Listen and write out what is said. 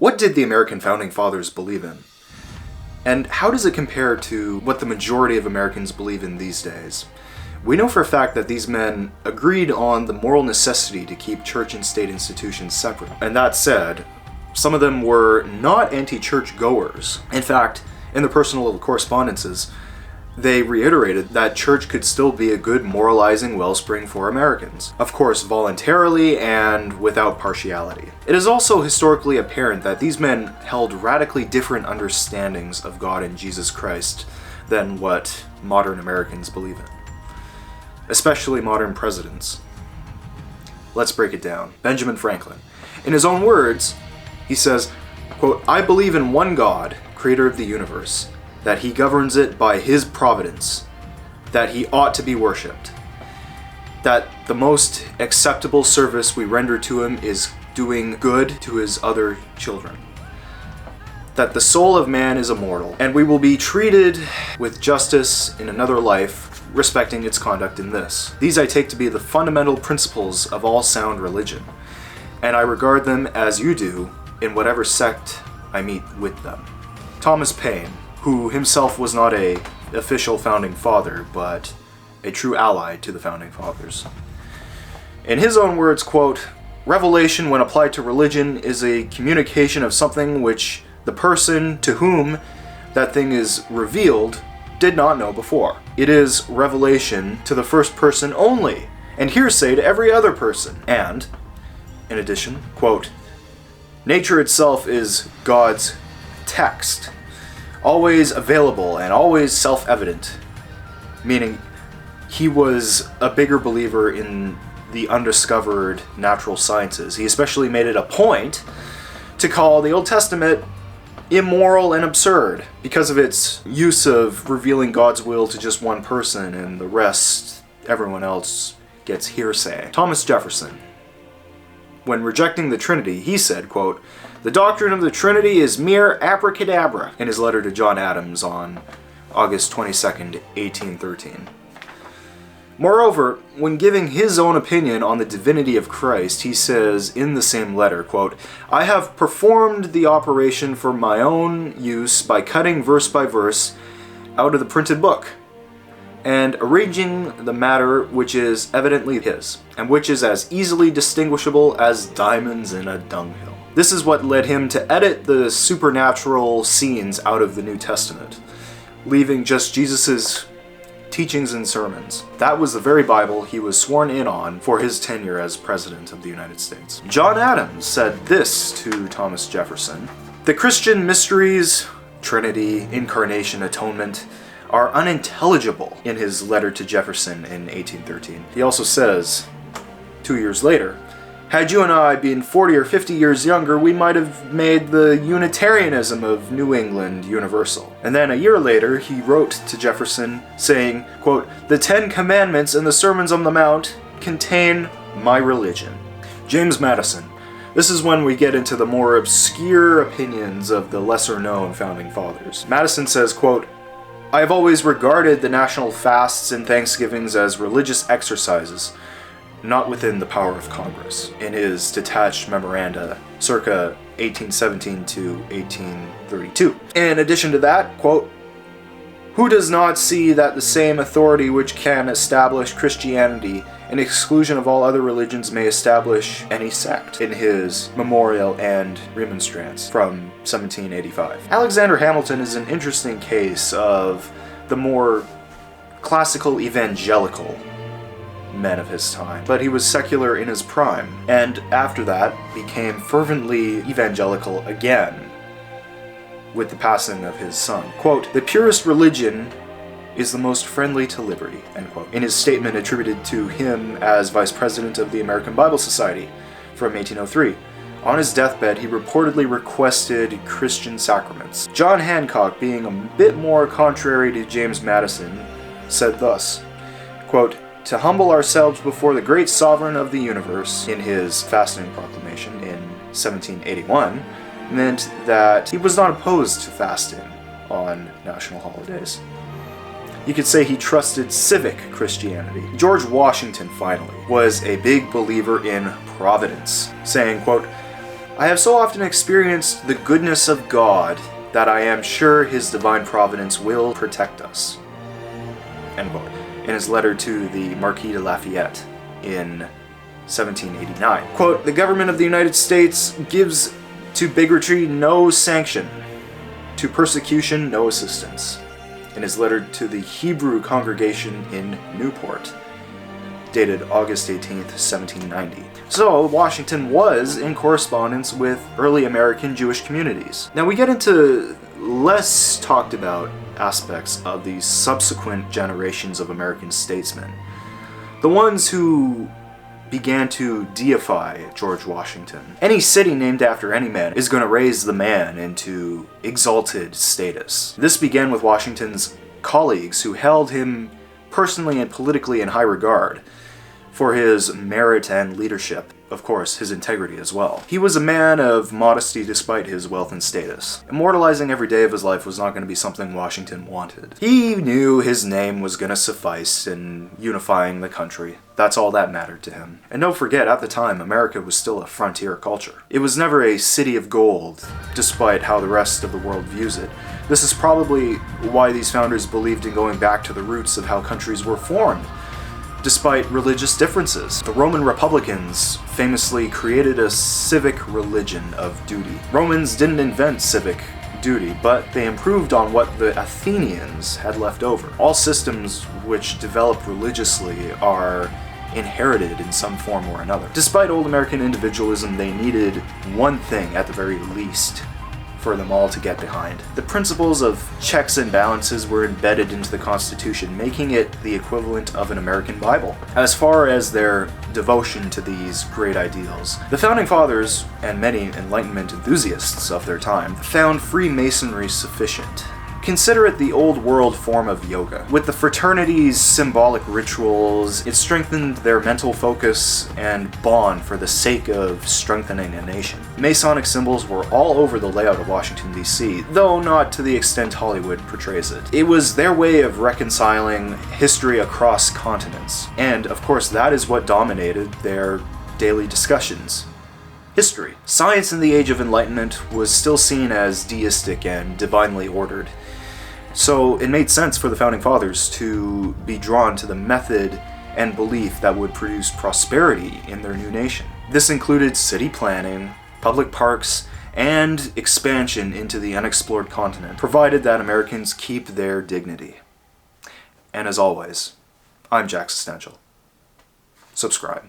What did the American Founding Fathers believe in? And how does it compare to what the majority of Americans believe in these days? We know for a fact that these men agreed on the moral necessity to keep church and state institutions separate. And that said, some of them were not anti-church goers. In fact, in their personal correspondences, they reiterated that church could still be a good moralizing wellspring for Americans. Of course, voluntarily and without partiality. It is also historically apparent that these men held radically different understandings of God and Jesus Christ than what modern Americans believe in. Especially modern presidents. Let's break it down. Benjamin Franklin. In his own words, he says, quote, "I believe in one God, creator of the universe, that he governs it by his providence, that he ought to be worshipped, that the most acceptable service we render to him is doing good to his other children, that the soul of man is immortal, and we will be treated with justice in another life, respecting its conduct in this. These I take to be the fundamental principles of all sound religion, and I regard them as you do in whatever sect I meet with them." Thomas Paine, who himself was not an official founding father, but a true ally to the founding fathers. In his own words, quote, "Revelation, when applied to religion, is a communication of something which the person to whom that thing is revealed did not know before. It is revelation to the first person only, and hearsay to every other person. And, in addition, quote, nature itself is God's text, always available and always self-evident," meaning he was a bigger believer in the undiscovered natural sciences. He especially made it a point to call the Old Testament immoral and absurd because of its use of revealing God's will to just one person and the rest, everyone else, gets hearsay. Thomas Jefferson, when rejecting the Trinity, he said, quote, "The doctrine of the Trinity is mere abracadabra," in his letter to John Adams on August 22nd, 1813. Moreover, when giving his own opinion on the divinity of Christ, he says in the same letter, quote, "I have performed the operation for my own use by cutting verse by verse out of the printed book, and arranging the matter which is evidently his, and which is as easily distinguishable as diamonds in a dunghill." This is what led him to edit the supernatural scenes out of the New Testament, leaving just Jesus' teachings and sermons. That was the very Bible he was sworn in on for his tenure as President of the United States. John Adams said this to Thomas Jefferson: "The Christian mysteries, Trinity, Incarnation, Atonement, are unintelligible," in his letter to Jefferson in 1813. He also says, 2 years later, "Had you and I been 40 or 50 years younger, we might have made the Unitarianism of New England universal." And then a year later, he wrote to Jefferson saying, quote, "The 10 Commandments and the Sermons on the Mount contain my religion." James Madison. This is when we get into the more obscure opinions of the lesser-known founding fathers. Madison says, quote, "I have always regarded the national fasts and thanksgivings as religious exercises, not within the power of Congress," in his detached memoranda circa 1817 to 1832. In addition to that, quote, "Who does not see that the same authority which can establish Christianity in exclusion of all other religions may establish any sect," in his Memorial and Remonstrance from 1785. Alexander Hamilton is an interesting case of the more classical evangelical men of his time, but he was secular in his prime, and after that became fervently evangelical again with the passing of his son. Quote, "The purest religion is the most friendly to liberty," end quote, in his statement attributed to him as Vice President of the American Bible Society from 1803. On his deathbed, he reportedly requested Christian sacraments. John Hancock, being a bit more contrary to James Madison, said thus, quote, "To humble ourselves before the great sovereign of the universe," in his fasting proclamation in 1781, meant that he was not opposed to fasting on national holidays. You could say he trusted civic Christianity. George Washington, finally, was a big believer in providence, saying, quote, I have so often experienced the goodness of God that I am sure His divine providence will protect us. End quote. In his letter to the Marquis de Lafayette in 1789. Quote, "The government of the United States gives to bigotry no sanction, to persecution no assistance." In his letter to the Hebrew congregation in Newport, dated August 18th, 1790. So, Washington was in correspondence with early American Jewish communities. Now we get into less talked about aspects of these subsequent generations of American statesmen. The ones who began to deify George Washington. Any city named after any man is going to raise the man into exalted status. This began with Washington's colleagues who held him personally and politically in high regard for his merit and leadership. Of course, his integrity as well. He was a man of modesty despite his wealth and status. Immortalizing every day of his life was not going to be something Washington wanted. He knew his name was going to suffice in unifying the country. That's all that mattered to him. And don't forget, at the time, America was still a frontier culture. It was never a city of gold, despite how the rest of the world views it. This is probably why these founders believed in going back to the roots of how countries were formed, despite religious differences. The Roman Republicans famously created a civic religion of duty. Romans didn't invent civic duty, but they improved on what the Athenians had left over. All systems which develop religiously are inherited in some form or another. Despite old American individualism, they needed one thing at the very least for them all to get behind. The principles of checks and balances were embedded into the Constitution, making it the equivalent of an American Bible. As far as their devotion to these great ideals, the Founding Fathers, and many Enlightenment enthusiasts of their time, found Freemasonry sufficient. Consider it the old world form of yoga. With the fraternity's symbolic rituals, it strengthened their mental focus and bond for the sake of strengthening a nation. Masonic symbols were all over the layout of Washington, D.C., though not to the extent Hollywood portrays it. It was their way of reconciling history across continents. And, of course, that is what dominated their daily discussions. History. Science in the Age of Enlightenment was still seen as deistic and divinely ordered. So it made sense for the Founding Fathers to be drawn to the method and belief that would produce prosperity in their new nation. This included city planning, public parks, and expansion into the unexplored continent, provided that Americans keep their dignity. And as always, I'm Jack Existential. Subscribe.